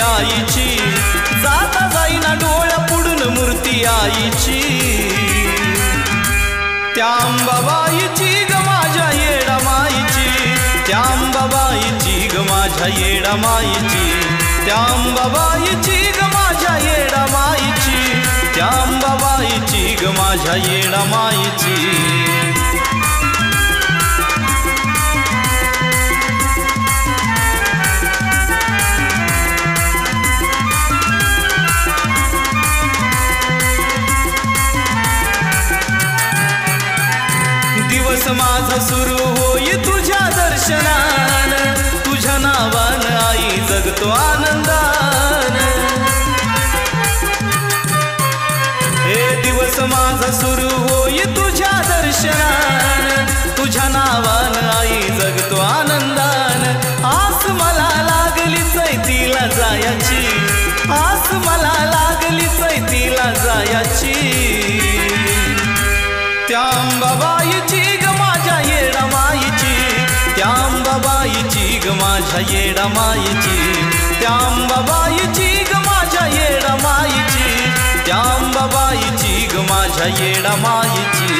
आईची, जाता जाईना डोळ्या पुढून मूर्ती आईची। त्या अंबाबाईची ग माझ्या येडा माईची, त्या अंबाबाईची ग माझ्या येडा माईची, त्या अंबाबाईची ग माझ्या येडा माईची, त्या अंबाबाईची ग माझ्या येडा माईची। दिवस माझा सुरू होई तुझ्या दर्शनान, तुझ्या नावान आई जगतो आनंदान। हे दिवस माझा सुरू होई तुझ्या दर्शनान, तुझ्या नावान आई जगतो आनंदान। आस मला लागली चैतीला जायाची, आस मला लागली चैतीला जायाची। त्या अंबाबाईची ग माझ्या येडा माईची, त्या अंबाबाईची ग माझ्या येडा माईची, त्या अंबाबाईची ग माझ्या येडा माईची, त्या अंबाबाईची ग माझ्या येडा माईची।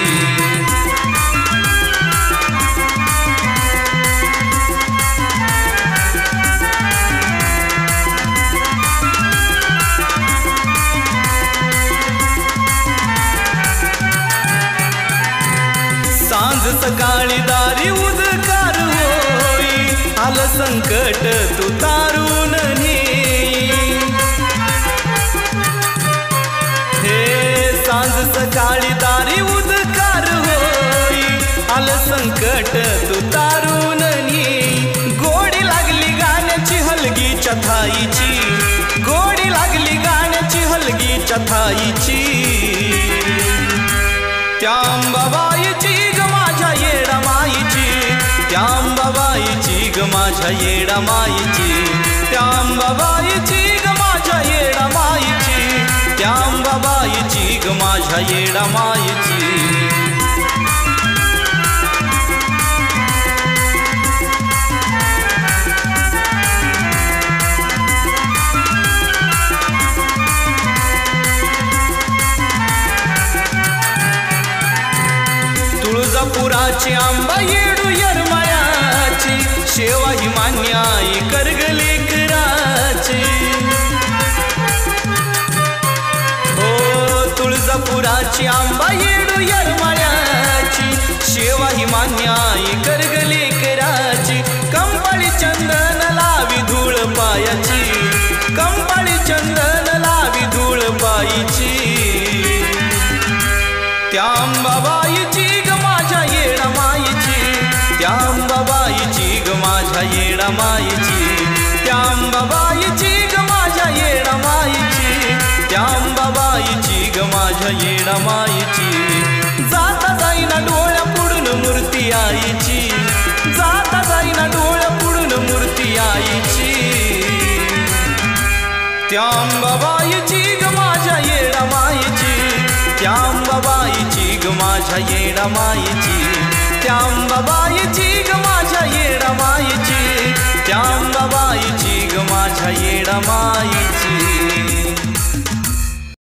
सांज सकाळी दारी उदकार होई, आलं संकट तू तारून नेई। हे सांज सकाळी दारी उदकार होई, आलं संकट तू तारून नेई। गोडी लागली गाण्याची हलगीच्या थाईची, गोडी लागली गाण्याची हलगीच्या थाईची। त्या अंबाबाईची ग माझ्या येडा माईची, त्या अंबाबाईची ग माझ्या येडा माईची, त्या अंबाबाईची ग माझ्या येडा माईची, त्या अंबाबाईची ग माझ्या येडा माईची। तुळजापुराची आंबा येडू येरमाळ्याची, शेवा ही मान्य आई करगले कराची। हो तुळजापुराची आंबा येडू येरमाळ्याची, शेवा ही मान्य आई करगले कराची। कंपाळी चंदन लावी धूळ पायाची, कंपाळी चंदन लावी धूळ पायीची। त्या अंबाबाईची ग माझ्या येडा माईची, त्या अंबाबाईची ग माझ्या येडा माईची, त्या अंबाबाईची ग माझ्या येडा माईची, त्या अंबाबाईची ग माझ्या येडा माईची। जाता जाईना डोळ्या पुढून मूर्ती आईची, जाता जाईना डोळ्या पुढून मूर्ती आईची। त्या अंबाबाईची ग माझ्या येडा माईची, त्या अंबाबाईची ग माझ्या येडा माईची, त्या अंबाबाईची ग माझ्या येडा माईची, त्या अंबाबाईची ग माझ्या येडा माईची।